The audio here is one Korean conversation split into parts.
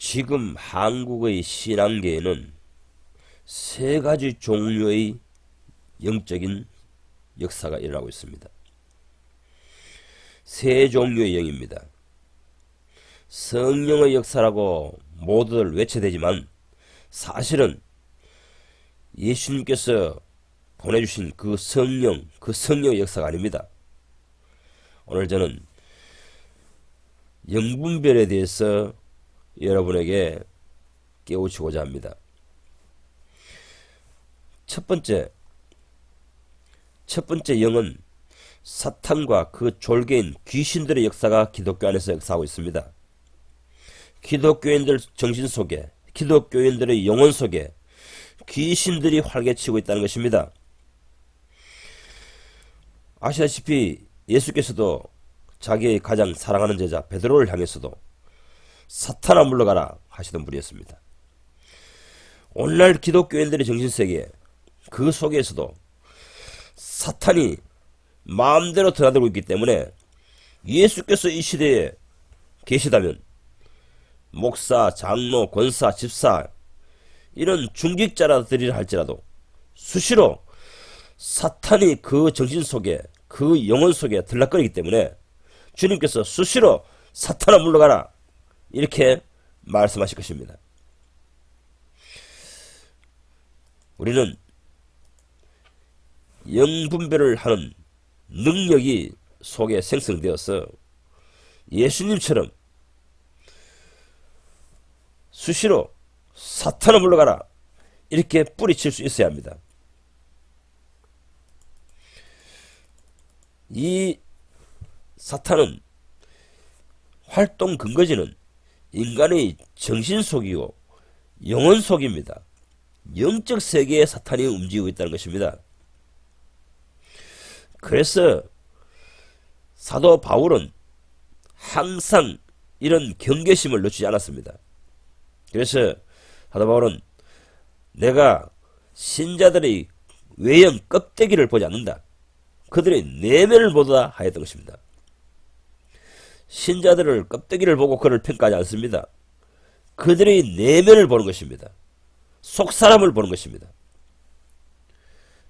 지금 한국의 신앙계에는 세 가지 종류의 영적인 역사가 일어나고 있습니다. 세 종류의 영입니다. 성령의 역사라고 모두들 외쳐대지만 사실은 예수님께서 보내주신 그 성령의 역사가 아닙니다. 오늘 저는 영분별에 대해서 여러분에게 깨우치고자 합니다. 첫 번째 영은 사탄과 그 졸개인 귀신들의 역사가 기독교 안에서 역사하고 있습니다. 기독교인들 정신 속에, 기독교인들의 영혼 속에 귀신들이 활개치고 있다는 것입니다. 아시다시피 예수께서도 자기의 가장 사랑하는 제자 베드로를 향해서도 사탄아 물러가라 하시던 분이었습니다. 오늘날 기독교인들의 정신세계 그 속에서도 사탄이 마음대로 드나들고 있기 때문에 예수께서 이 시대에 계시다면 목사, 장로, 권사, 집사 이런 중직자들이라 할지라도 수시로 사탄이 그 정신 속에 그 영혼 속에 들락거리기 때문에 주님께서 수시로 사탄아 물러가라 이렇게 말씀하실 것입니다. 우리는 영분별을 하는 능력이 속에 생성되어서 예수님처럼 수시로 사탄아 물러가라 이렇게 뿌리칠 수 있어야 합니다. 이 사탄은 활동 근거지는 인간의 정신 속이고 영혼 속입니다. 영적 세계에 사탄이 움직이고 있다는 것입니다. 그래서 사도 바울은 항상 이런 경계심을 놓치지 않았습니다. 그래서 사도 바울은 내가 신자들의 외형 껍데기를 보지 않는다. 그들의 내면을 보다 하였던 것입니다. 신자들을 껍데기를 보고 그를 평가하지 않습니다. 그들의 내면을 보는 것입니다. 속사람을 보는 것입니다.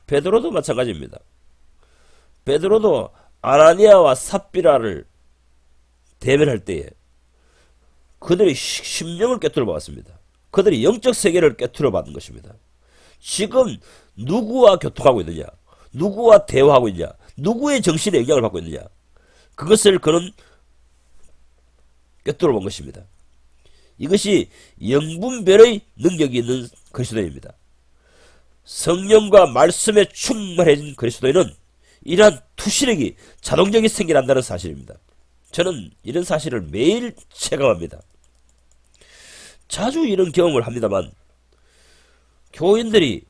베드로도 마찬가지입니다. 베드로도 아나니아와 삽비라를 대면할 때에 그들의 심령을 꿰뚫어 보았습니다. 그들의 영적 세계를 꿰뚫어 받은 것입니다. 지금 누구와 교통하고 있느냐, 누구와 대화하고 있느냐, 누구의 정신에 영향을 받고 있느냐, 그것을 그는 꿰뚫어 본 것입니다. 이것이 영분별의 능력이 있는 그리스도인입니다. 성령과 말씀에 충만해진 그리스도인은 이러한 투시력이 자동적이 생겨난다는 사실입니다. 저는 이런 사실을 매일 체감합니다. 자주 이런 경험을 합니다만 교인들이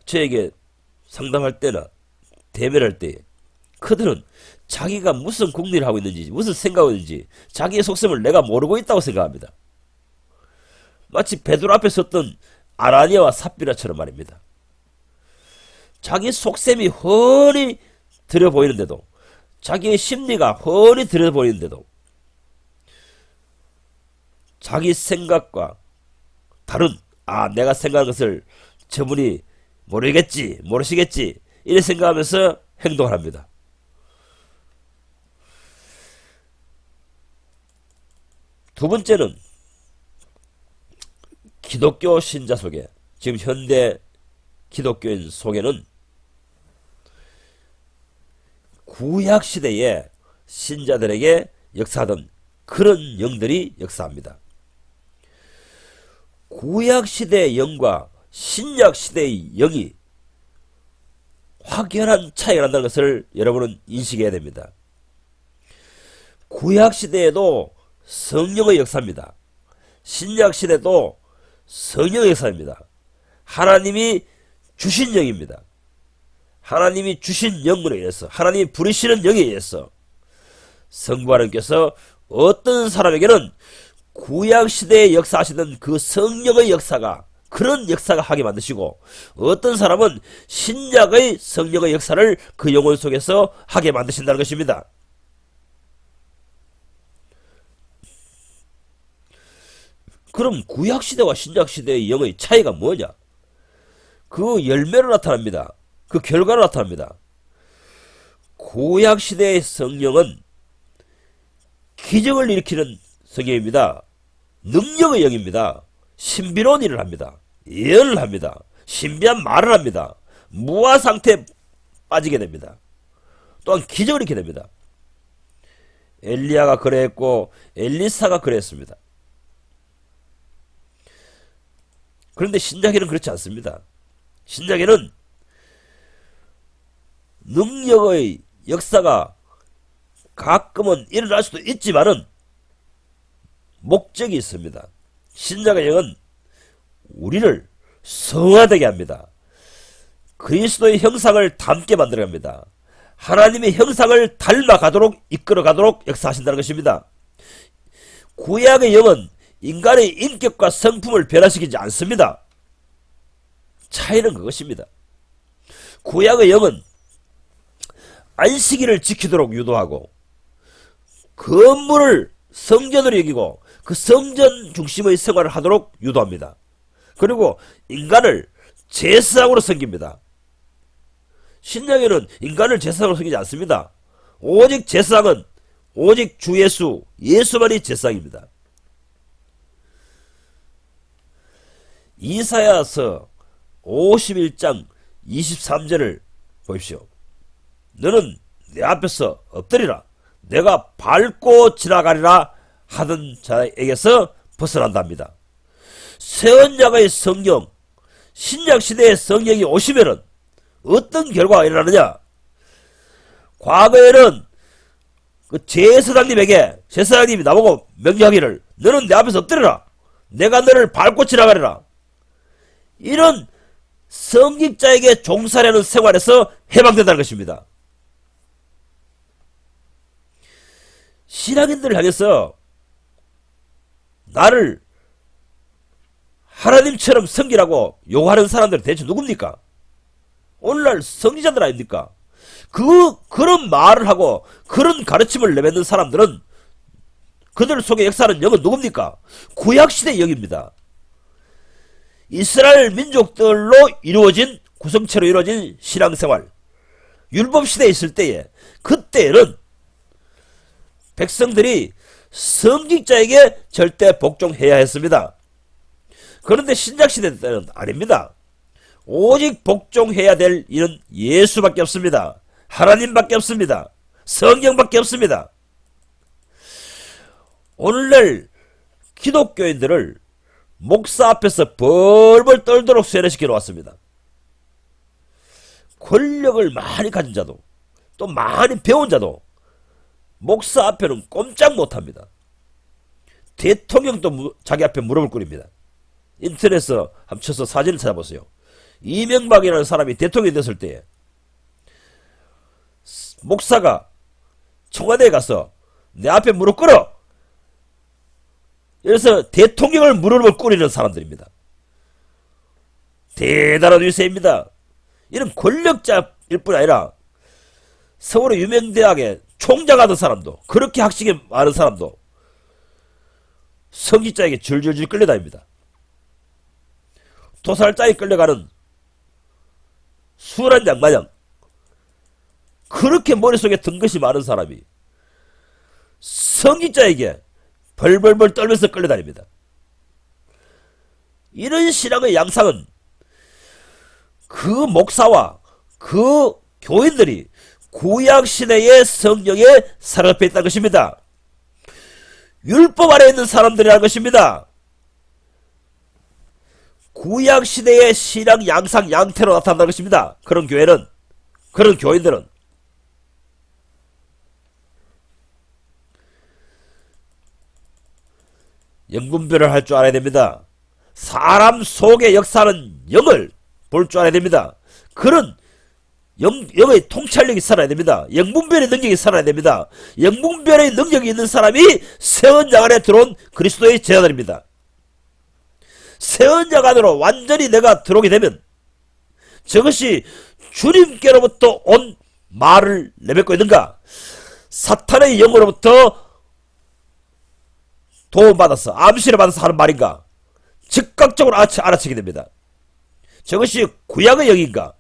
저에게 상담할 때나 대면할 때 그들은 자기가 무슨 궁리를 하고 있는지 무슨 생각을 하고 있는지 자기의 속셈을 내가 모르고 있다고 생각합니다. 마치 베드로 앞에 섰던 아나니아와 삽비라처럼 말입니다. 자기 속셈이 훤히 들여 보이는데도 자기의 심리가 훤히 들여 보이는데도 자기 생각과 다른 내가 생각하는 것을 저분이 모르시겠지 이렇게 생각하면서 행동을 합니다. 두 번째는 기독교 신자 속에 지금 현대 기독교인 속에는 구약시대에 신자들에게 역사하던 그런 영들이 역사합니다. 구약시대의 영과 신약시대의 영이 확연한 차이가 난다는 것을 여러분은 인식해야 됩니다. 구약시대에도 성령의 역사입니다. 신약시대도 성령의 역사입니다. 하나님이 주신 영입니다. 하나님이 주신 영문에 의해서 하나님이 부르시는 영에 의해서 성부 하나님께서 어떤 사람에게는 구약시대에 역사하시던 그 성령의 역사가 그런 역사가 하게 만드시고 어떤 사람은 신약의 성령의 역사를 그 영혼 속에서 하게 만드신다는 것입니다. 그럼 구약시대와 신약시대의 영의 차이가 뭐냐? 그 열매로 나타납니다. 그 결과로 나타납니다. 구약시대의 성령은 기적을 일으키는 성령입니다. 능력의 영입니다. 신비로운 일을 합니다. 예언을 합니다. 신비한 말을 합니다. 무아 상태에 빠지게 됩니다. 또한 기적을 일으키게 됩니다. 엘리야가 그래했고 엘리사가 그랬습니다. 그런데 신약에는 그렇지 않습니다. 신약에는 능력의 역사가 가끔은 일어날 수도 있지만은 목적이 있습니다. 신약의 영은 우리를 성화되게 합니다. 그리스도의 형상을 닮게 만들어갑니다. 하나님의 형상을 닮아가도록 이끌어가도록 역사하신다는 것입니다. 구약의 영은 인간의 인격과 성품을 변화시키지 않습니다. 차이는 그것입니다. 구약의 영은 안식일을 지키도록 유도하고 건물을 성전으로 여기고 그 성전 중심의 생활을 하도록 유도합니다. 그리고 인간을 제사장으로 섬깁니다. 신약에는 인간을 제사장으로 섬기지 않습니다. 오직 제사장은 오직 주 예수만이 제사장입니다. 이사야서 51장 23절을 보십시오. 너는 내 앞에서 엎드리라. 내가 밟고 지나가리라 하던 자에게서 벗어난답니다. 새언약의 성령, 신약시대의 성령이 오시면은 어떤 결과가 일어나느냐? 과거에는 그 제사장님이 나보고 명령하기를 너는 내 앞에서 엎드려라. 내가 너를 밟고 지나가리라. 이런 성직자에게 종살이하는 생활에서 해방된다는 것입니다. 신앙인들을 향해서 나를 하나님처럼 섬기라고 요구하는 사람들은 대체 누굽니까? 오늘날 성지자들 아닙니까? 그런 말을 하고 그런 가르침을 내뱉는 사람들은 그들 속에 역사하는 영은 누굽니까? 구약시대의 영입니다. 이스라엘 민족들로 이루어진 구성체로 이루어진 신앙생활, 율법시대에 있을 때에 그때는 백성들이 성직자에게 절대 복종해야 했습니다. 그런데 신약시대 때는 아닙니다. 오직 복종해야 될 이는 예수밖에 없습니다. 하나님밖에 없습니다. 성경밖에 없습니다. 오늘날 기독교인들을 목사 앞에서 벌벌 떨도록 세뇌시켜 놓았습니다. 권력을 많이 가진 자도 또 많이 배운 자도 목사 앞에는 꼼짝 못합니다. 대통령도 자기 앞에 무릎을 꿇습니다. 인터넷에서 한번 쳐서 사진을 찾아보세요. 이명박이라는 사람이 대통령이 됐을 때 목사가 청와대에 가서 내 앞에 무릎 꿇어! 그래서 대통령을 무릎을 꿇이는 사람들입니다. 대단한 위세입니다. 이런 권력자일 뿐 아니라 서울의 유명대학에 총장하던 사람도 그렇게 학식이 많은 사람도 성직자에게 줄줄줄 끌려다닙니다. 도살장에 끌려가는 순한 양마냥 그렇게 머릿속에 든 것이 많은 사람이 성직자에게 벌벌벌 떨면서 끌려다닙니다. 이런 신앙의 양상은 그 목사와 그 교인들이 구약시대의 성령에 사로잡혀 있다는 것입니다. 율법 아래에 있는 사람들이라는 것입니다. 구약시대의 신앙 양상 양태로 나타난다는 것입니다. 그런 교회는, 그런 교인들은. 영분별을 할 줄 알아야 됩니다. 사람 속에 역사하는 영을 볼 줄 알아야 됩니다. 그런 영의 통찰력이 살아야 됩니다. 영분별의 능력이 살아야 됩니다. 영분별의 능력이 있는 사람이 새언약 안에 들어온 그리스도의 제자들입니다. 새언약 안으로 완전히 내가 들어오게 되면 저것이 주님께로부터 온 말을 내뱉고 있는가? 사탄의 영으로부터 도움받아서 암시를 받아서 하는 말인가? 즉각적으로 알아채게 됩니다. 저것이 구약의 영인가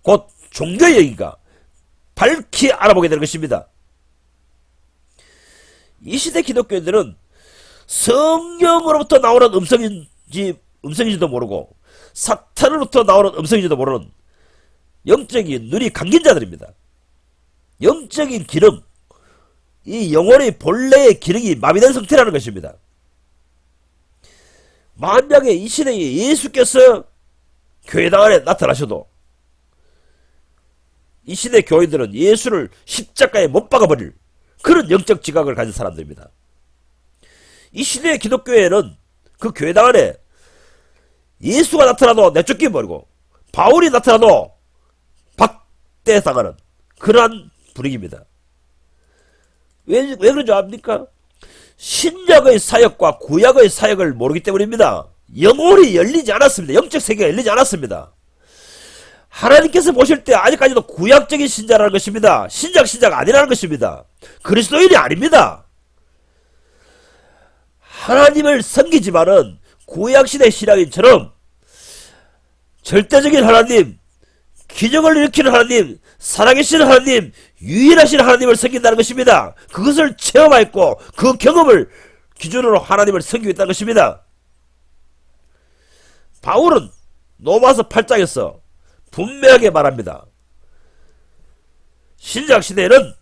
곧 종교의 영인가 밝히 알아보게 되는 것입니다. 이 시대 기독교인들은 성령으로부터 나오는 음성인지도 모르고 사탄으로부터 나오는 음성인지도 모르는 영적인 눈이 감긴 자들입니다. 영적인 기능, 이 영혼의 본래의 기능이 마비된 상태라는 것입니다. 만약에 이 시대에 예수께서 교회당 안에 나타나셔도 이 시대 교인들은 예수를 십자가에 못 박아버릴 그런 영적 지각을 가진 사람들입니다. 이 시대의 기독교회는 그 교회당 안에 예수가 나타나도 내쫓기 버리고 바울이 나타나도 박대당하는 그러한 분위기입니다. 왜 그런 줄 압니까? 신약의 사역과 구약의 사역을 모르기 때문입니다. 영혼이 열리지 않았습니다. 영적 세계가 열리지 않았습니다. 하나님께서 보실 때 아직까지도 구약적인 신자라는 것입니다. 신자가 아니라는 것입니다. 그리스도인이 아닙니다. 하나님을 섬기지만은 구약시대 신앙인처럼 절대적인 하나님, 기적을 일으키는 하나님, 살아계신 하나님, 유일하신 하나님을 섬긴다는 것입니다. 그것을 체험하였고 그 경험을 기준으로 하나님을 섬기고 있다는 것입니다. 바울은 로마서 8장에서 분명하게 말합니다. 신약시대에는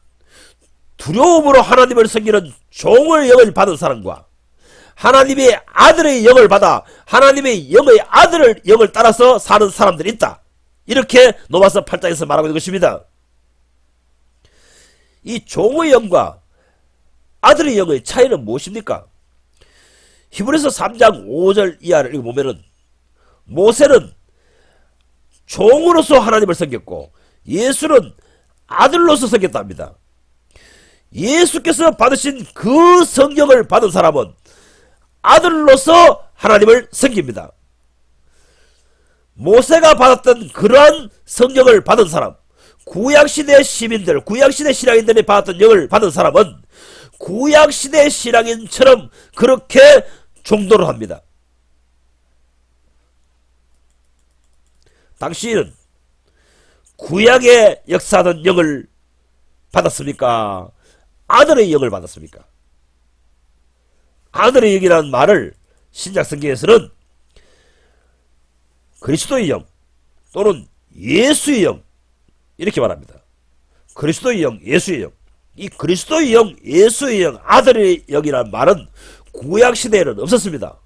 두려움으로 하나님을 섬기는 종의 영을 받은 사람과 하나님의 아들의 영을 받아 하나님의 영의 아들의 영을 따라서 사는 사람들이 있다. 이렇게 로마서 8장에서 말하고 있는 것입니다. 이 종의 영과 아들의 영의 차이는 무엇입니까? 히브리서 3장 5절 이하를 읽어보면은 모세는 종으로서 하나님을 섬겼고 예수는 아들로서 섬겼답니다. 예수께서 받으신 그 성령을 받은 사람은 아들로서 하나님을 섬깁니다. 모세가 받았던 그러한 성령을 받은 사람, 구약시대 시민들, 구약시대 신앙인들이 받았던 영을 받은 사람은 구약시대 신앙인처럼 그렇게 종도를 합니다. 당신은 구약의 역사하던 영을 받았습니까? 아들의 영을 받았습니까? 아들의 영이라는 말을 신약 성경에서는 그리스도의 영 또는 예수의 영 이렇게 말합니다. 그리스도의 영, 예수의 영. 이 그리스도의 영, 예수의 영, 아들의 영이라는 말은 구약시대에는 없었습니다.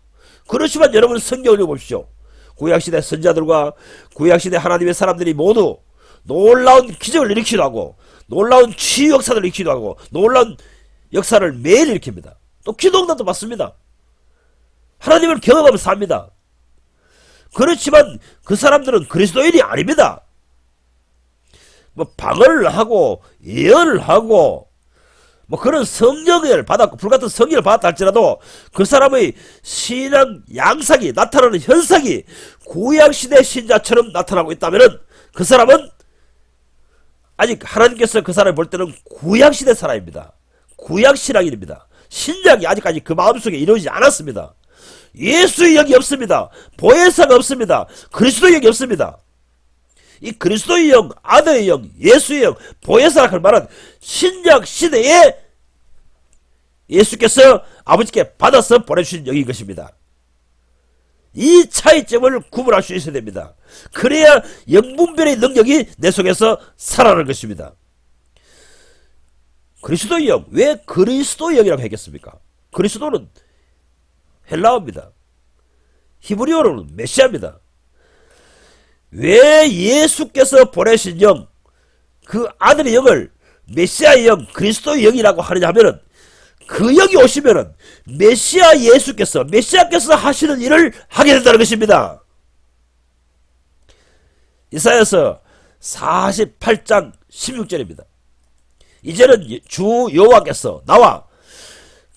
그렇지만 여러분 성경을 읽어보십시오. 구약시대 선자들과 구약시대 하나님의 사람들이 모두 놀라운 기적을 일으키기도 하고 놀라운 치유 역사를 일으키기도 하고 놀라운 역사를 매일 일으킵니다. 또 기도응답도 받습니다. 하나님을 경험하면서 삽니다. 그렇지만 그 사람들은 그리스도인이 아닙니다. 뭐 방언을 하고 예언을 하고 뭐 그런 성령을 받았고 불같은 성령을 받았다 할지라도 그 사람의 신앙 양상이 나타나는 현상이 구약시대 신자처럼 나타나고 있다면 그 사람은 아직 하나님께서 그 사람을 볼 때는 구약시대 사람입니다. 구약신앙인입니다. 신약이 아직까지 그 마음속에 이루어지지 않았습니다. 예수의 영이 없습니다. 보혜사가 없습니다. 그리스도의 영이 없습니다. 이 그리스도의 영, 아들의 영, 예수의 영, 보혜사라고 할 말은 신약 시대에 예수께서 아버지께 받아서 보내주신 영인 것입니다. 이 차이점을 구분할 수 있어야 됩니다. 그래야 영분별의 능력이 내 속에서 살아나는 것입니다. 그리스도의 영, 왜 그리스도의 영이라고 했겠습니까? 그리스도는 헬라어입니다. 히브리어로는 메시아입니다. 왜 예수께서 보내신 영, 그 아들의 영을 메시아의 영, 그리스도의 영이라고 하느냐 하면은 그 영이 오시면은 메시아 메시아께서 하시는 일을 하게 된다는 것입니다. 이사야서 48장 16절입니다. 이제는 주 여호와께서 나와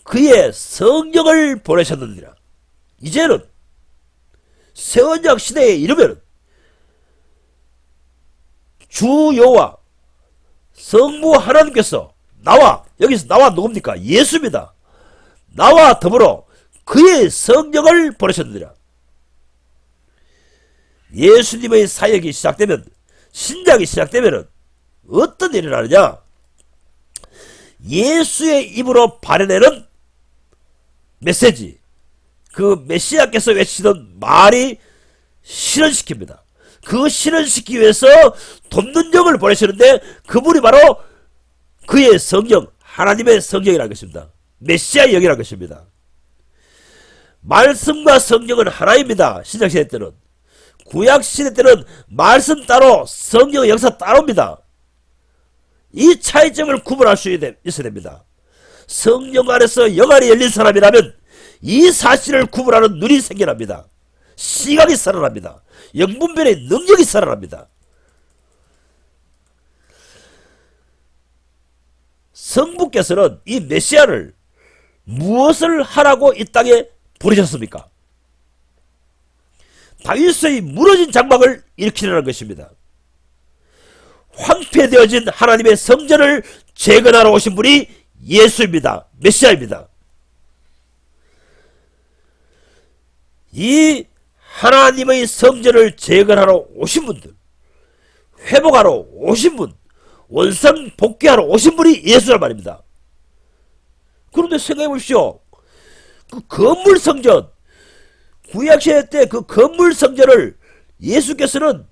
그의 성령을 보내셨느니라. 이제는 새 언약 시대에 이르면 주 여호와 성부 하나님께서 나와, 여기서 나와 누굽니까? 예수입니다. 나와 더불어 그의 성령을 보내셨느니라. 예수님의 사역이 시작되면, 신작이 시작되면 어떤 일이 일어나느냐? 예수의 입으로 발해내는 메시지, 그 메시아께서 외치던 말이 실현시킵니다. 그 실현시키기 위해서 돕는 영을 보내시는데 그분이 바로 그의 성령, 하나님의 성령이라는 것입니다. 메시아의 영이라는 것입니다. 말씀과 성령은 하나입니다. 신약시대 때는. 구약시대 때는 말씀 따로 성령의 역사 따로입니다. 이 차이점을 구분할 수 있어야 됩니다. 성령 안에서 영안이 열린 사람이라면 이 사실을 구분하는 눈이 생겨납니다. 시각이 살아납니다. 영분별의 능력이 살아납니다. 성부께서는 이 메시아를 무엇을 하라고 이 땅에 부르셨습니까? 다윗의 무너진 장막을 일으키려는 것입니다. 황폐되어진 하나님의 성전을 재건하러 오신 분이 예수입니다. 메시아입니다. 이 하나님의 성전을 재건하러 오신 분들, 회복하러 오신 분, 원상 복귀하러 오신 분이 예수란 말입니다. 그런데 생각해 보십시오. 그 건물 성전, 구약시대 때 그 건물 성전을 예수께서는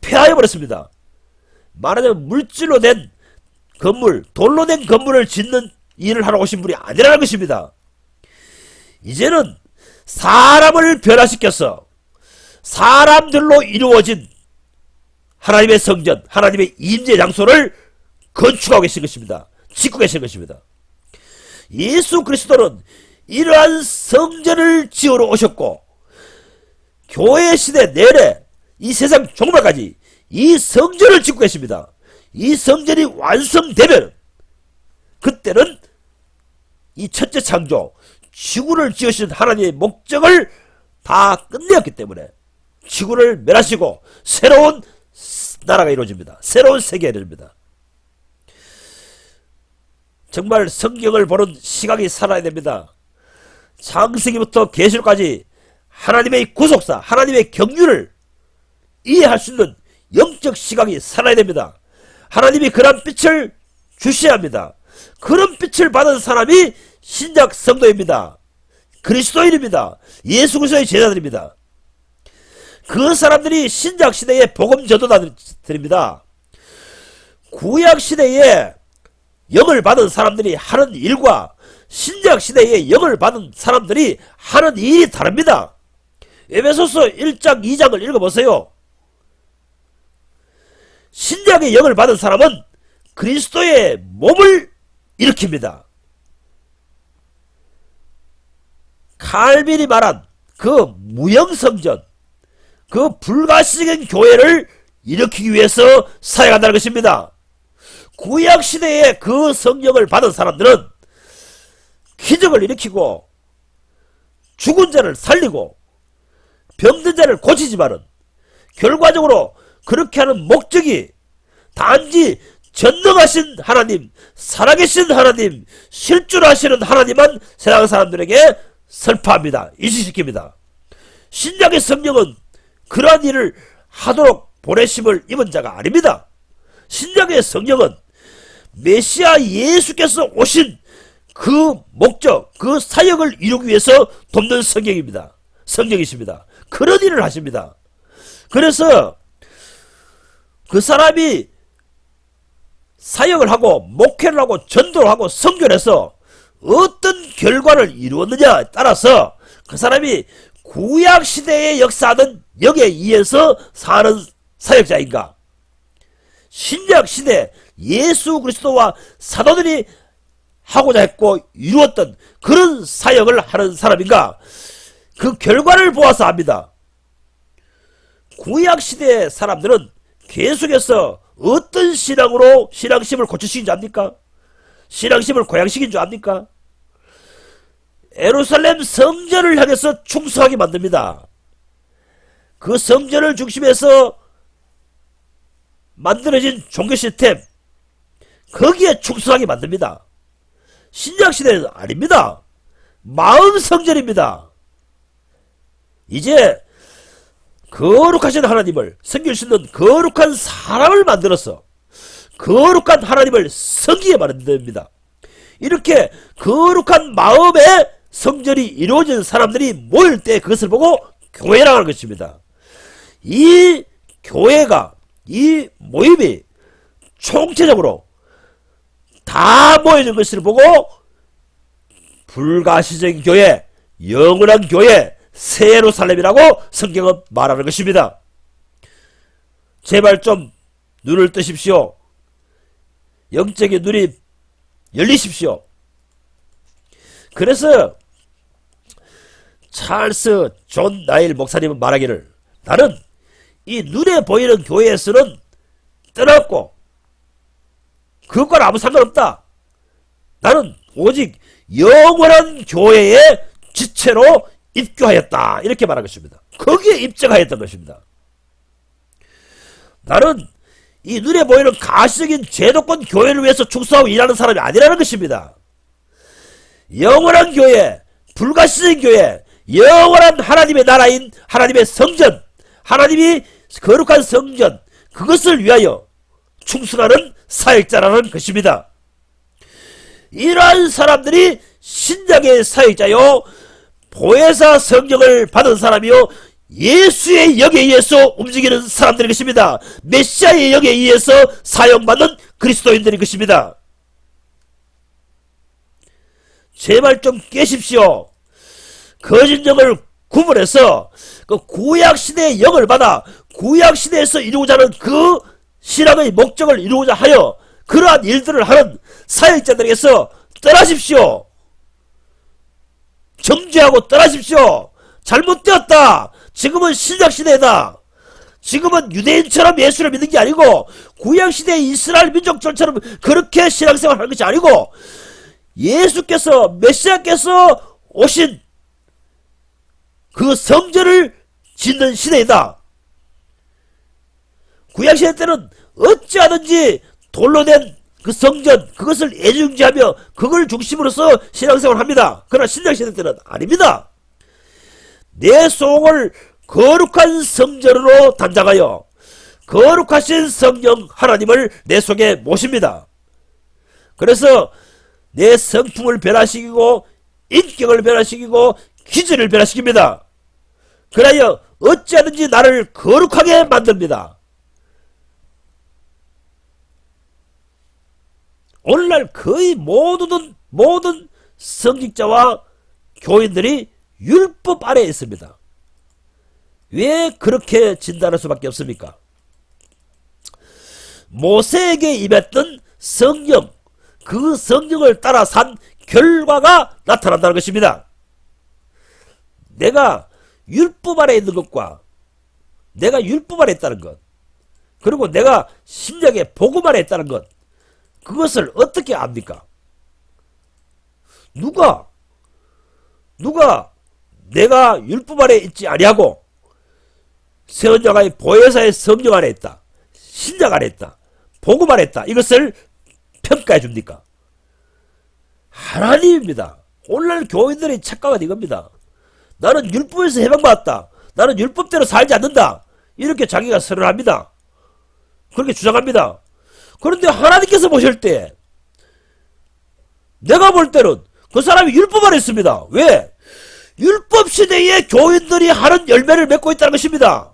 폐하여 버렸습니다. 말하자면 물질로 된 건물, 돌로 된 건물을 짓는 일을 하러 오신 분이 아니라는 것입니다. 이제는 사람을 변화시켜서 사람들로 이루어진 하나님의 성전, 하나님의 임재 장소를 건축하고 계신 것입니다. 짓고 계신 것입니다. 예수 그리스도는 이러한 성전을 지으러 오셨고 교회 시대 내내 이 세상 종말까지 이 성전을 짓고 계십니다. 이 성전이 완성되면 그때는 이 첫째 창조, 지구를 지으신 하나님의 목적을 다 끝내었기 때문에 지구를 멸하시고 새로운 나라가 이루어집니다. 새로운 세계가 이루어집니다. 정말 성경을 보는 시각이 살아야 됩니다. 창세기부터 계시록까지 하나님의 구속사, 하나님의 경륜을 이해할 수 있는 영적 시각이 살아야 됩니다. 하나님이 그런 빛을 주셔야 합니다. 그런 빛을 받은 사람이 신약 성도입니다. 그리스도인입니다. 예수 그리스도의 제자들입니다. 그 사람들이 신약 시대의 복음 전도자들입니다. 구약 시대에 영을 받은 사람들이 하는 일과 신약 시대에 영을 받은 사람들이 하는 일이 다릅니다. 에베소서 1장 2장을 읽어보세요. 신약의 영을 받은 사람은 그리스도의 몸을 일으킵니다. 칼빈이 말한 그 무형성전, 그 불가시적인 교회를 일으키기 위해서 사역한다는 것입니다. 구약시대에 그 성령을 받은 사람들은 기적을 일으키고 죽은 자를 살리고 병든 자를 고치지만은 결과적으로 그렇게 하는 목적이 단지 전능하신 하나님, 살아계신 하나님, 실존하시는 하나님만 세상 사람들에게 설파합니다. 인식시킵니다. 신약의 성령은 그러한 일을 하도록 보내심을 입은 자가 아닙니다. 신약의 성령은 메시아 예수께서 오신 그 목적, 그 사역을 이루기 위해서 돕는 성령이십니다. 그런 일을 하십니다. 그래서 그 사람이 사역을 하고 목회를 하고 전도를 하고 선교를 해서 어떤 결과를 이루었느냐에 따라서 그 사람이 구약시대에 역사하던 역에 의해서 사는 사역자인가, 신약시대 예수 그리스도와 사도들이 하고자 했고 이루었던 그런 사역을 하는 사람인가, 그 결과를 보아서 압니다. 구약시대의 사람들은 계속해서 어떤 신앙으로 신앙심을 고치시킨 줄 압니까? 신앙심을 고양시킨 줄 압니까? 예루살렘 성전을 향해서 충성하게 만듭니다. 그 성전을 중심해서 만들어진 종교 시스템, 거기에 충성하게 만듭니다. 신약시대는 아닙니다. 마음 성전입니다. 이제 거룩하신 하나님을 섬길 수 있는 거룩한 사람을 만들어서 거룩한 하나님을 섬기게 만듭니다. 이렇게 거룩한 마음의 성전이 이루어진 사람들이 모일 때 그것을 보고 교회라고 하는 것입니다. 이 교회가, 이 모임이 총체적으로 다 모이는 것을 보고 불가시적인 교회, 영원한 교회, 새 예루살렘이라고 성경은 말하는 것입니다. 제발 좀 눈을 뜨십시오. 영적인 눈이 열리십시오. 그래서 찰스 존 나일 목사님은 말하기를, 나는 이 눈에 보이는 교회에서는 떠났고 그것과 아무 상관없다. 나는 오직 영원한 교회의 지체로 입교하였다. 이렇게 말한 것입니다. 거기에 입증하였던 것입니다. 나는 이 눈에 보이는 가시적인 제도권 교회를 위해서 충성하고 일하는 사람이 아니라는 것입니다. 영원한 교회, 불가시적인 교회, 영원한 하나님의 나라인 하나님의 성전, 하나님이 거룩한 성전, 그것을 위하여 충성하는 사역자라는 것입니다. 이러한 사람들이 신약의 사역자요, 보혜사 성령을 받은 사람이요, 예수의 영에 의해서 움직이는 사람들인 것입니다. 메시아의 영에 의해서 사용받는 그리스도인들인 것입니다. 제발 좀 깨십시오. 거짓 영을 구분해서 그 구약시대의 영을 받아 구약시대에서 이루고자 하는 그 신앙의 목적을 이루고자 하여 그러한 일들을 하는 사역자들에게서 떠나십시오. 정죄하고 떠나십시오. 잘못되었다. 지금은 신약시대다. 지금은 유대인처럼 예수를 믿는 게 아니고 구약시대의 이스라엘 민족들처럼 그렇게 신앙생활을 하는 것이 아니고 예수께서, 메시아께서 오신 그 성전을 짓는 시대이다. 구약시대 때는 어찌하든지 돌로 된 그 성전, 그것을 애중지하며 그걸 중심으로서 신앙생활을 합니다. 그러나 신약시대 때는 아닙니다. 내 속을 거룩한 성전으로 단장하여 거룩하신 성령 하나님을 내 속에 모십니다. 그래서 내 성품을 변화시키고 인격을 변화시키고 기질을 변화시킵니다. 그러하여 어찌하든지 나를 거룩하게 만듭니다. 오늘날 거의 모든 성직자와 교인들이 율법 아래에 있습니다. 왜 그렇게 진단할 수밖에 없습니까? 모세에게 임했던 성령, 그 성령을 따라 산 결과가 나타난다는 것입니다. 내가 율법 아래에 있는 것과 내가 율법 아래에 있다는 것, 그리고 내가 심령의 복음 아래에 있다는 것, 그것을 어떻게 압니까? 누가 내가 율법 아래에 있지 아니하고 세언자가의 보혜사의 성령 안에 있다, 신약 안에 있다, 복음 안에 있다, 이것을 평가해 줍니까? 하나님입니다. 오늘날 교인들의 착각은 이겁니다. 나는 율법에서 해방받았다, 나는 율법대로 살지 않는다, 이렇게 자기가 선언합니다. 그렇게 주장합니다. 그런데 하나님께서 보실 때 내가 볼 때는 그 사람이 율법 안에 있습니다. 왜? 율법 시대에 교인들이 하는 열매를 맺고 있다는 것입니다.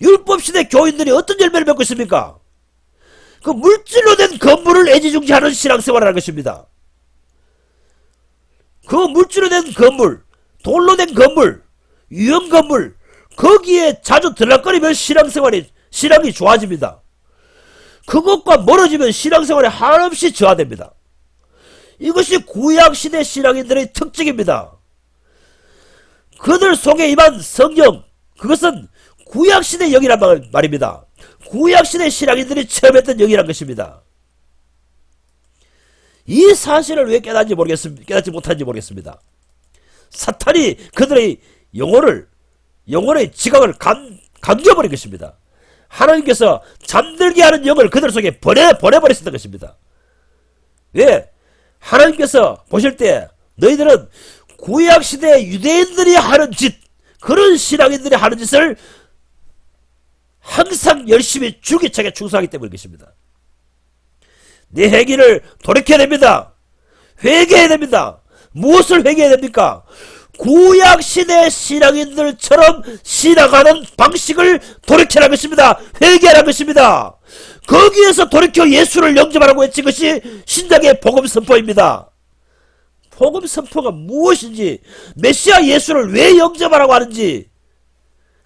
율법 시대 교인들이 어떤 열매를 맺고 있습니까? 그 물질로 된 건물을 애지중지하는 신앙생활을 하는 것입니다. 그 물질로 된 건물, 돌로 된 건물, 유형 건물, 거기에 자주 들락거리면 신앙이 좋아집니다. 그것과 멀어지면 신앙생활이 한없이 저하됩니다. 이것이 구약시대 신앙인들의 특징입니다. 그들 속에 임한 성령, 그것은 구약시대 영이란 말입니다. 구약시대 신앙인들이 체험했던 영이란 것입니다. 이 사실을 왜 깨닫지 못하는지 모르겠습니다. 사탄이 그들의 영혼의 지각을 감겨버린 것입니다. 하나님께서 잠들게 하는 영을 그들 속에 보내버렸었던 것입니다. 왜? 하나님께서 보실 때 너희들은 구약시대 유대인들이 하는 짓, 그런 신앙인들이 하는 짓을 항상 열심히 주기차게 충성하기 때문인 것입니다. 내 행위를 돌이켜야 됩니다. 회개해야 됩니다. 무엇을 회개해야 됩니까? 구약시대 신앙인들처럼 신앙하는 방식을 돌이켜라는 것입니다. 회개하라는 것입니다. 거기에서 돌이켜 예수를 영접하라고 외친 것이 신약의 복음 선포입니다. 복음 선포가 무엇인지, 메시아 예수를 왜 영접하라고 하는지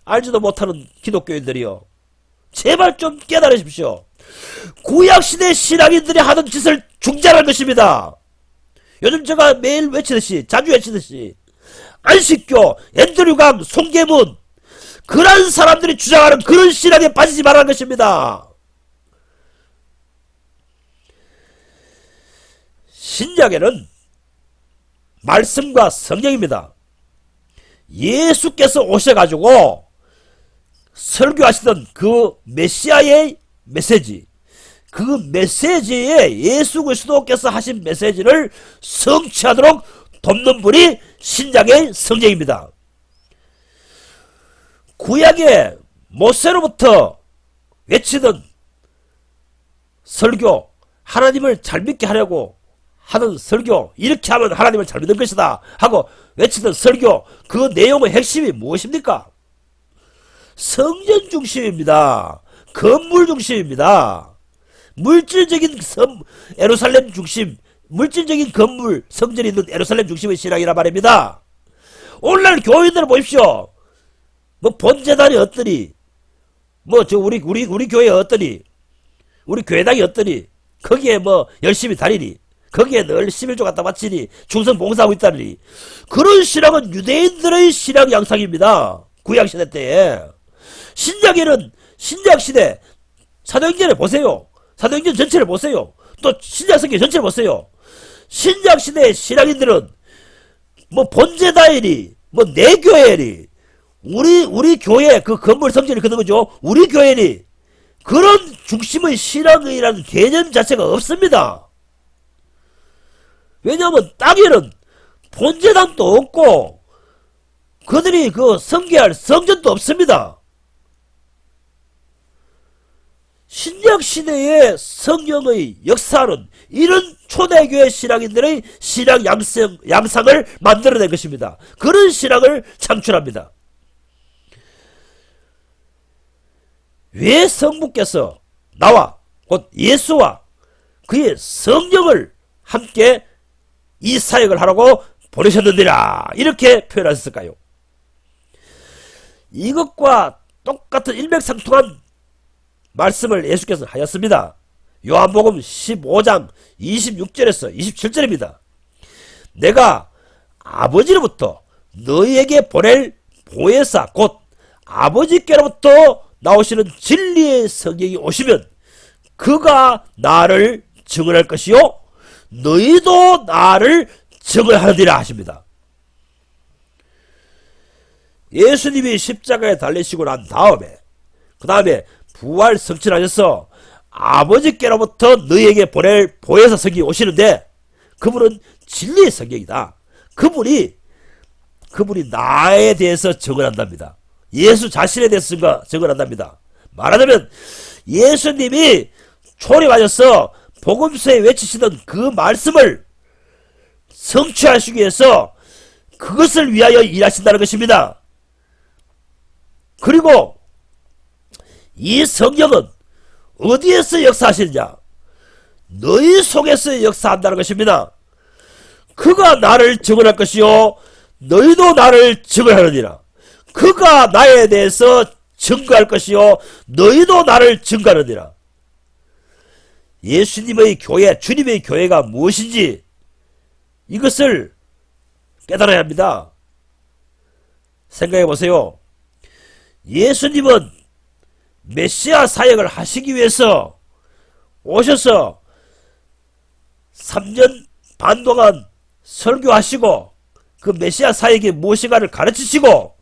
알지도 못하는 기독교인들이요, 제발 좀 깨달으십시오. 구약시대 신앙인들이 하던 짓을 중재하는 것입니다. 요즘 제가 매일 외치듯이, 자주 외치듯이 안식교, 앤드류강, 송계문, 그런 사람들이 주장하는 그런 신앙에 빠지지 말라는 것입니다. 신약에는 말씀과 성령입니다. 예수께서 오셔가지고 설교하시던 그 메시아의 메시지, 그 메시지에 예수 그리스도께서 하신 메시지를 성취하도록 돕는 분이 신약의 성령입니다. 구약의 모세로부터 외치던 설교, 하나님을 잘 믿게 하려고 하는 설교, 이렇게 하면 하나님을 잘 믿는 것이다 하고 외치던 설교, 그 내용의 핵심이 무엇입니까? 성전 중심입니다. 건물 중심입니다. 물질적인 예루살렘 중심, 물질적인 건물, 성전이 있는 예루살렘 중심의 신앙이란 말입니다. 오늘날 교인들을 보십시오. 뭐 본재단이 어떠니, 뭐 저 우리 교회 어떠니, 우리 교회당이 어떠니, 거기에 뭐 열심히 다니니, 거기에 늘 11조 갖다 바치니, 충성 봉사하고 있다니, 그런 신앙은 유대인들의 신앙 양상입니다. 구약시대 때에. 신약에는 신약시대 사도행전에 보세요. 사도행전 전체를 보세요. 또 신약성경 전체를 보세요. 신약시대의 신앙인들은 뭐 본제다이니 뭐 내 교회니 우리 교회 그 건물 성전이 그런 거죠. 우리 교회니 그런 중심의 신앙이라는 개념 자체가 없습니다. 왜냐하면 땅에는 본제단도 없고 그들이 그 성계할 성전도 없습니다. 신약시대의 성령의 역사는 이런 초대교회 신앙인들의 신앙 양상을 만들어낸 것입니다. 그런 신앙을 창출합니다. 왜 성부께서 나와 곧 예수와 그의 성령을 함께 이 사역을 하라고 보내셨느니라 이렇게 표현하셨을까요? 이것과 똑같은 일맥상통한 말씀을 예수께서 하였습니다. 요한복음 15장 26절에서 27절입니다. 내가 아버지로부터 너희에게 보낼 보혜사 곧 아버지께로부터 나오시는 진리의 성령이 오시면 그가 나를 증언할 것이요 너희도 나를 증언하리라 하십니다. 예수님이 십자가에 달리시고 난 다음에 그 다음에 부활 성취하셔서 아버지께로부터 너희에게 보낼 보혜사 성령이 오시는데 그분은 진리의 성령이다. 그분이 나에 대해서 증언한답니다. 예수 자신에 대해서 증언한답니다. 말하자면 예수님이 초림하셔서 복음서에 외치시던 그 말씀을 성취하시기 위해서 그것을 위하여 일하신다는 것입니다. 그리고 이 성령은 어디에서 역사하시느냐? 너희 속에서 역사한다는 것입니다. 그가 나를 증언할 것이요 너희도 나를 증언하느니라. 그가 나에 대해서 증거할 것이요 너희도 나를 증거하느니라. 예수님의 교회, 주님의 교회가 무엇인지 이것을 깨달아야 합니다. 생각해 보세요. 예수님은 메시아 사역을 하시기 위해서 오셔서 3년 반 동안 설교하시고 그 메시아 사역이 무엇인가를 가르치시고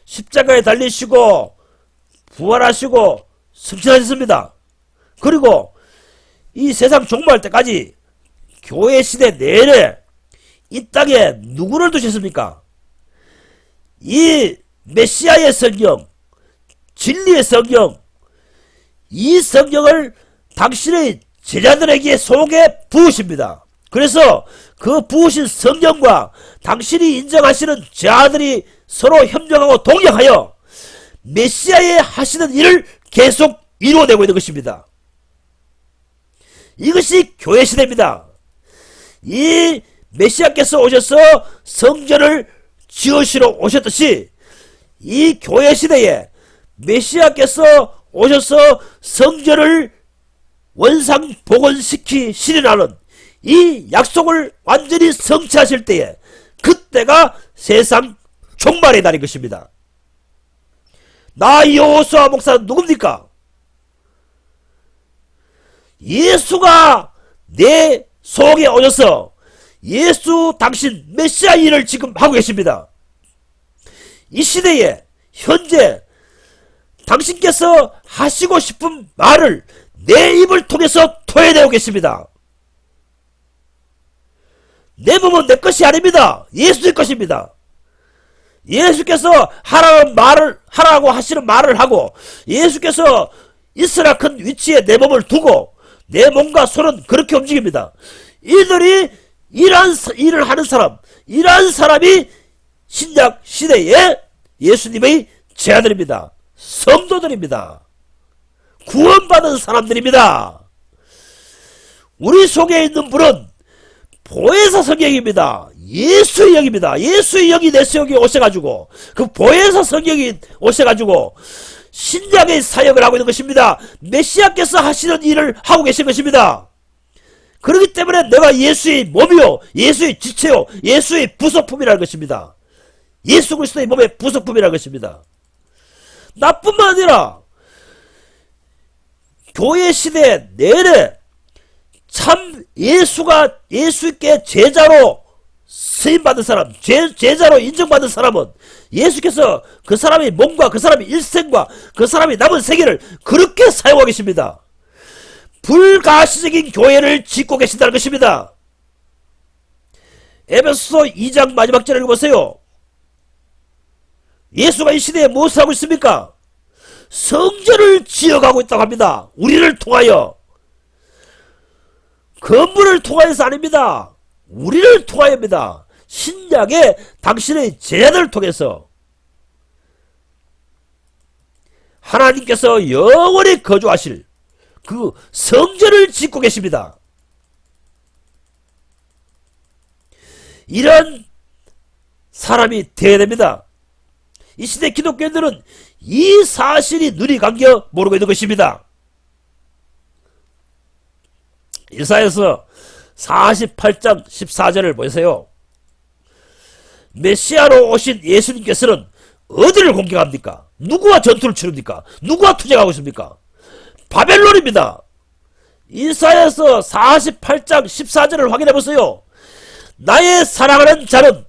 십자가에 달리시고 부활하시고 승천하셨습니다. 그리고 이 세상 종말할 때까지 교회 시대 내내 이 땅에 누구를 두셨습니까? 이 메시아의 성령, 진리의 성령, 이 성령을 당신의 제자들에게 속에 부으십니다. 그래서 그 부으신 성령과 당신이 인정하시는 제자들이 서로 협력하고 동력하여 메시아의 하시는 일을 계속 이루어내고 있는 것입니다. 이것이 교회 시대입니다. 이 메시아께서 오셔서 성전을 지으시러 오셨듯이 이 교회 시대에 메시아께서 오셔서 성전을 원상 복원시키시려는 이 약속을 완전히 성취하실 때에 그때가 세상 종말의 날인 것입니다. 나 여호수아 목사는 누굽니까? 예수가 내 속에 오셔서 예수 당신 메시아 일을 지금 하고 계십니다. 이 시대에 현재 당신께서 하시고 싶은 말을 내 입을 통해서 토해내고 계십니다. 내 몸은 내 것이 아닙니다. 예수의 것입니다. 예수께서 하라는 말을 하라고 하시는 말을 하고 예수께서 있으라 큰 위치에 내 몸을 두고 내 몸과 손은 그렇게 움직입니다. 이들이 이러한 일을 하는 사람, 이러한 사람이 신약 시대에 예수님의 제자들입니다. 성도들입니다. 구원받은 사람들입니다. 우리 속에 있는 분은 보혜사 성령입니다. 예수의 영입니다. 예수의 영이 내 속에 오셔가지고 그 보혜사 성령이 오셔가지고 신약의 사역을 하고 있는 것입니다. 메시아께서 하시는 일을 하고 계신 것입니다. 그렇기 때문에 내가 예수의 몸이요, 예수의 지체요, 예수의 부속품이라는 것입니다. 예수 그리스도의 몸의 부속품이라는 것입니다. 나뿐만 아니라 교회 시대 내내 참 예수께 제자로 쓰임받은 사람, 제자로 인정받은 사람은 예수께서 그 사람의 몸과 그 사람의 일생과 그 사람의 남은 세계를 그렇게 사용하고 계십니다. 불가시적인 교회를 짓고 계신다는 것입니다. 에베소서 2장 마지막 절을 읽어보세요. 예수가 이 시대에 무엇을 하고 있습니까? 성전을 지어가고 있다고 합니다. 우리를 통하여. 건물을 통하여서 아닙니다. 우리를 통하여입니다. 신약의 당신의 제자들을 통해서 하나님께서 영원히 거주하실 그 성전을 짓고 계십니다. 이런 사람이 되어야 됩니다. 이 시대 기독교인들은 이 사실이 눈이 감겨 모르고 있는 것입니다. 이사야서 48장 14절을 보세요. 메시아로 오신 예수님께서는 어디를 공격합니까? 누구와 전투를 치릅니까? 누구와 투쟁하고 있습니까? 바벨론입니다. 이사야서 48장 14절을 확인해 보세요. 나의 사랑하는 자는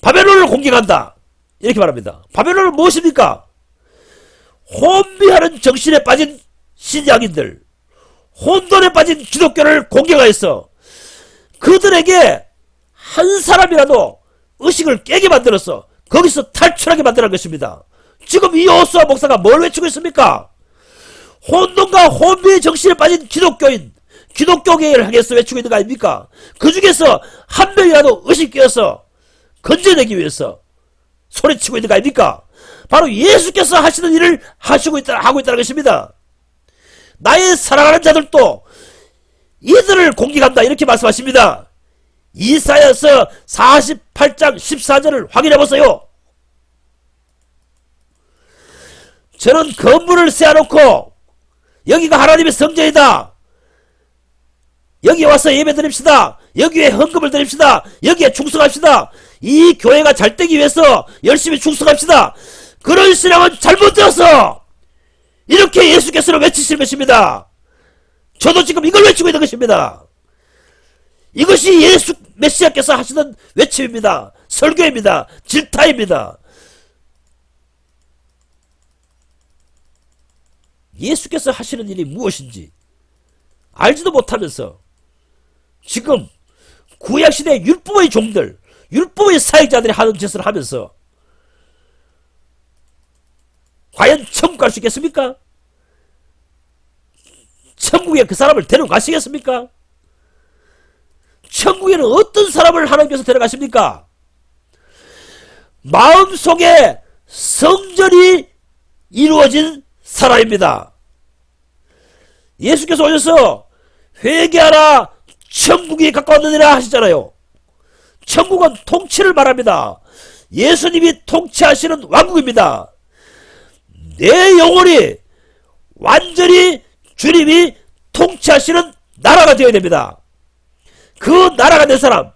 바벨론을 공격한다. 이렇게 말합니다. 바벨론은 무엇입니까? 혼미하는 정신에 빠진 신약인들, 혼돈에 빠진 기독교를 공격하여서 그들에게 한 사람이라도 의식을 깨게 만들어서 거기서 탈출하게 만드는 것입니다. 지금 이 여호수아 목사가 뭘 외치고 있습니까? 혼돈과 혼미의 정신에 빠진 기독교인, 기독교계를 향해서 외치고 있는 거 아닙니까? 그 중에서 한 명이라도 의식 깨어서 건져내기 위해서 소리치고 있는 거 아닙니까? 바로 예수께서 하시는 일을 하고 있다는 것입니다. 나의 사랑하는 자들도 이들을 공격한다 이렇게 말씀하십니다. 이사야서 48장 14절을 확인해 보세요. 저는 건물을 세워놓고 여기가 하나님의 성전이다. 여기에 와서 예배 드립시다. 여기에 헌금을 드립시다. 여기에 충성합시다. 이 교회가 잘 되기 위해서 열심히 충성합시다. 그런 신앙은 잘못되어서 이렇게 예수께서는 외치실 것입니다. 저도 지금 이걸 외치고 있는 것입니다. 이것이 예수 메시아께서 하시는 외침입니다. 설교입니다. 질타입니다. 예수께서 하시는 일이 무엇인지 알지도 못하면서 지금 구약시대 율법의 종들, 율법의 사역자들이 하는 짓을 하면서 과연 천국 갈 수 있겠습니까? 천국에 그 사람을 데려가시겠습니까? 천국에는 어떤 사람을 하나님께서 데려가십니까? 마음속에 성전이 이루어진 사람입니다. 예수께서 오셔서 회개하라 천국이 가까웠느니라 하시잖아요. 천국은 통치를 말합니다. 예수님이 통치하시는 왕국입니다. 내 영혼이 완전히 주님이 통치하시는 나라가 되어야 됩니다. 그 나라가 된 사람,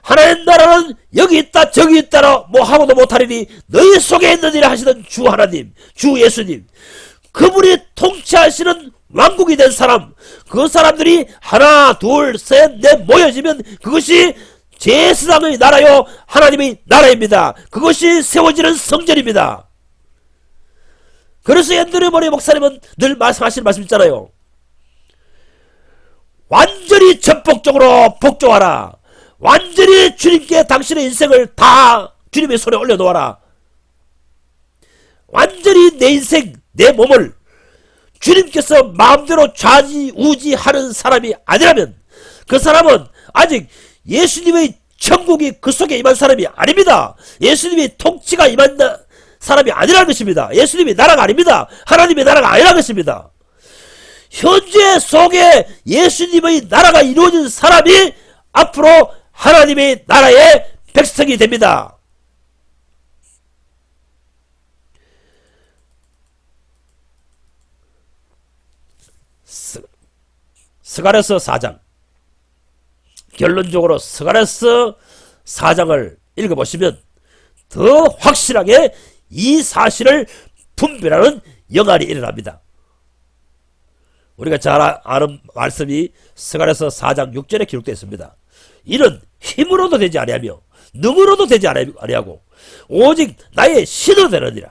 하나님 나라는 여기 있다 저기 있다라 뭐 하고도 못하리니 너희 속에 있느니라 하시던 주 하나님, 주 예수님, 그분이 통치하시는 왕국이 된 사람, 그 사람들이 하나 둘 셋 넷 모여지면 그것이 제3의 나라요 하나님의 나라입니다. 그것이 세워지는 성전입니다. 그래서 앤드류 모리 목사님은 늘 말씀하시는 말씀 있잖아요. 완전히 전폭적으로 복종하라. 완전히 주님께 당신의 인생을 다 주님의 손에 올려놓아라. 완전히 내 인생, 내 몸을 주님께서 마음대로 좌지우지하는 사람이 아니라면 그 사람은 아직 예수님의 천국이 그 속에 임한 사람이 아닙니다. 예수님이 통치가 임한 사람이 아니라는 것입니다. 예수님이 나라가 아닙니다. 하나님의 나라가 아니라는 것입니다. 현재 속에 예수님의 나라가 이루어진 사람이 앞으로 하나님의 나라의 백성이 됩니다. 스가랴서 4장, 결론적으로 스가랴서 4장을 읽어보시면 더 확실하게 이 사실을 분별하는 영안이 일어납니다. 우리가 잘 아는 말씀이 스가랴서 4장 6절에 기록되어 있습니다. 이는 힘으로도 되지 아니하며 능으로도 되지 아니하고 오직 나의 신으로 되느니라.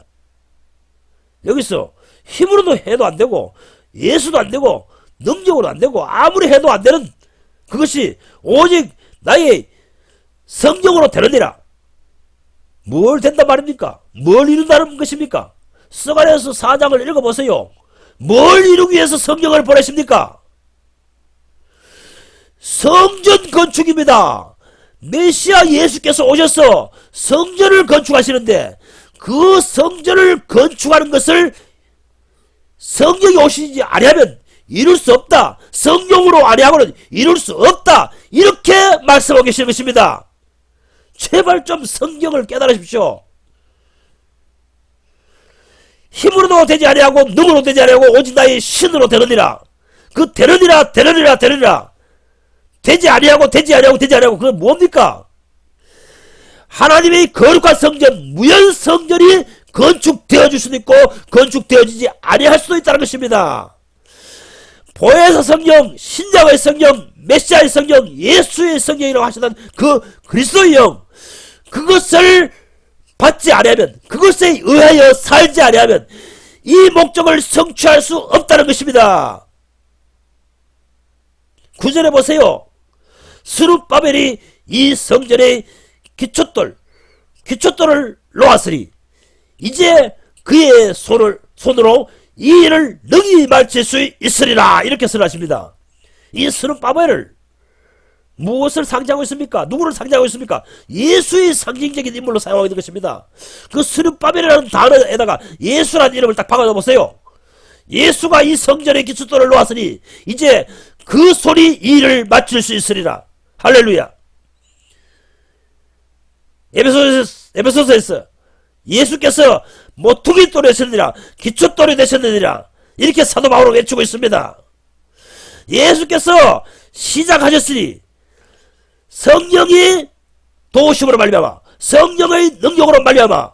여기서 힘으로도 해도 안 되고 예수도 안 되고 능력으로 안 되고 아무리 해도 안 되는 그것이 오직 나의 성령으로 되느니라. 뭘 된단 말입니까? 뭘 이룬다는 것입니까? 스가랴서 4장을 읽어보세요. 뭘 이루기 위해서 성령을 보내십니까? 성전 건축입니다. 메시아 예수께서 오셔서 성전을 건축하시는데 그 성전을 건축하는 것을 성령이 오시지 아니하면 이룰 수 없다. 성령으로 아니하고는 이룰 수 없다. 이렇게 말씀하고 계시는 것입니다. 제발 좀 성경을 깨달으십시오. 힘으로도 되지 아니하고 능으로 되지 아니하고 오직 나의 신으로 되느니라. 그 되느니라 되지 아니하고 되지 아니하고 그건 뭡니까? 하나님의 거룩한 성전, 무연 성전이 건축되어질 수도 있고 건축되어지지 아니할 수도 있다는 것입니다. 보혜사 성령, 신약의 성령, 메시아의 성령, 예수의 성령이라고 하시던 그 그리스도의 영, 그것을 받지 아니하면, 그것에 의하여 살지 아니하면 이 목적을 성취할 수 없다는 것입니다. 9절에 보세요. 스룹바벨이 이 성전의 기초돌을 놓았으니 이제 그의 손으로 이 일을 능히 마칠 수 있으리라. 이렇게 설하십니다. 이 스룹바벨을 무엇을 상징하고 있습니까? 누구를 상징하고 있습니까? 예수의 상징적인 인물로 사용하고 있는 것입니다. 그 스룹바벨이라는 단어에다가 예수라는 이름을 딱 박아 넣어보세요. 예수가 이 성전의 기초돌을 놓았으니 이제 그 손이 이 일을 마칠 수 있으리라. 할렐루야. 에베소서에서 예수께서 모퉁이돌이 되셨느니라, 기초돌이 되셨느니라, 이렇게 사도 바울은 외치고 있습니다. 예수께서 시작하셨으니 성령이 도우심으로 말미암아, 성령의 능력으로 말미암아,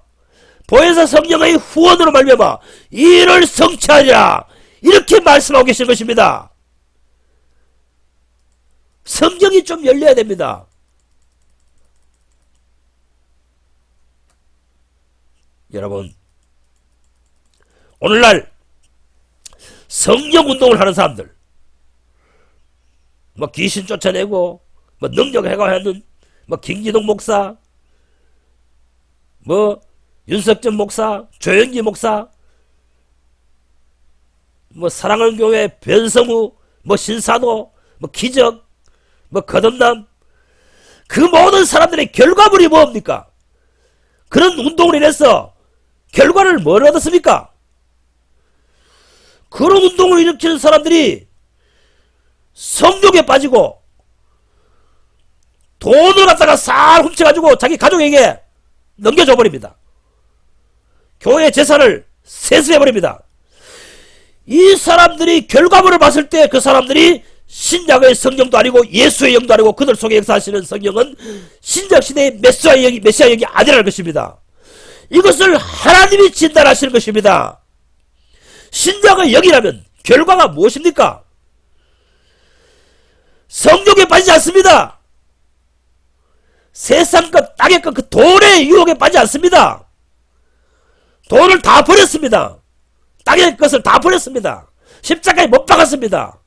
보혜사 성령의 후원으로 말미암아 이 일을 성취하리라. 이렇게 말씀하고 계신 것입니다. 성경이 좀 열려야 됩니다. 여러분, 오늘날 성령 운동을 하는 사람들, 뭐 귀신 쫓아내고 뭐 능력 해가하는 뭐 김기동 목사, 뭐 윤석전 목사, 조영기 목사, 뭐 사랑하는 교회, 변성우, 뭐 신사도, 뭐 기적, 뭐 거듭남, 그 모든 사람들의 결과물이 뭡니까? 그런 운동을 인해서 결과를 뭘 얻었습니까? 그런 운동을 일으키는 사람들이 성욕에 빠지고 돈을 갖다가 싹 훔쳐가지고 자기 가족에게 넘겨줘 버립니다. 교회 재산을 세수해버립니다. 이 사람들이 결과물을 봤을 때 그 사람들이 신약의 성령도 아니고 예수의 영도 아니고 그들 속에 역사하시는 성령은 신약시대의 메시아 영이 아니라는 것입니다. 이것을 하나님이 진단하시는 것입니다. 신약의 영이라면 결과가 무엇입니까? 성욕에 빠지지 않습니다. 세상 것, 땅의 것, 그 돈의 유혹에 빠지지 않습니다. 돈을 다 버렸습니다. 땅의 것을 다 버렸습니다. 십자가에 못 박았습니다.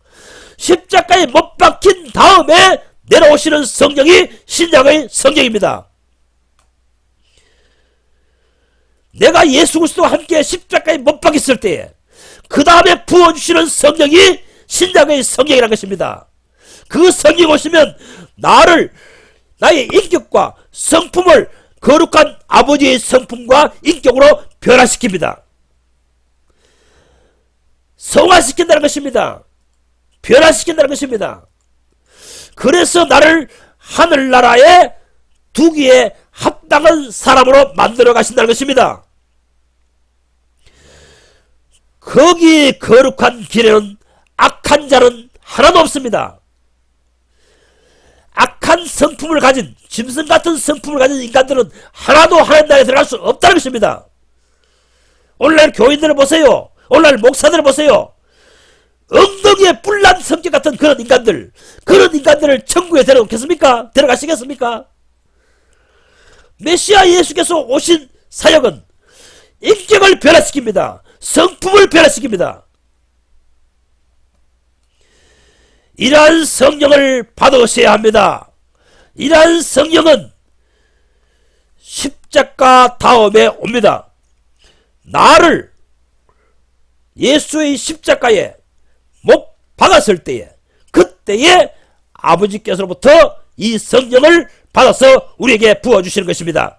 십자가에 못 박힌 다음에 내려오시는 성령이 신약의 성령입니다. 내가 예수 그리스도와 함께 십자가에 못 박혔을 때에 그 다음에 부어주시는 성령이 신약의 성령이라는 것입니다. 그 성령 오시면 나의 인격과 성품을 거룩한 아버지의 성품과 인격으로 변화시킵니다. 성화시킨다는 것입니다. 변화시킨다는 것입니다. 그래서 나를 하늘나라에 두기에 합당한 사람으로 만들어 가신다는 것입니다. 거기 거룩한 길에는 악한 자는 하나도 없습니다. 악한 성품을 가진, 짐승 같은 성품을 가진 인간들은 하나도 하나님 나라에 들어갈 수 없다는 것입니다. 오늘날 교인들을 보세요. 오늘날 목사들을 보세요. 엉덩이에 뿔난 성격 같은 그런 인간들을 천국에 데려오겠습니까? 데려가시겠습니까? 메시아 예수께서 오신 사역은 인격을 변화시킵니다. 성품을 변화시킵니다. 이러한 성령을 받으셔야 합니다. 이러한 성령은 십자가 다음에 옵니다. 나를 예수의 십자가에 못 박았을 때에, 그때에 아버지께서로부터 이 성령을 받아서 우리에게 부어주시는 것입니다.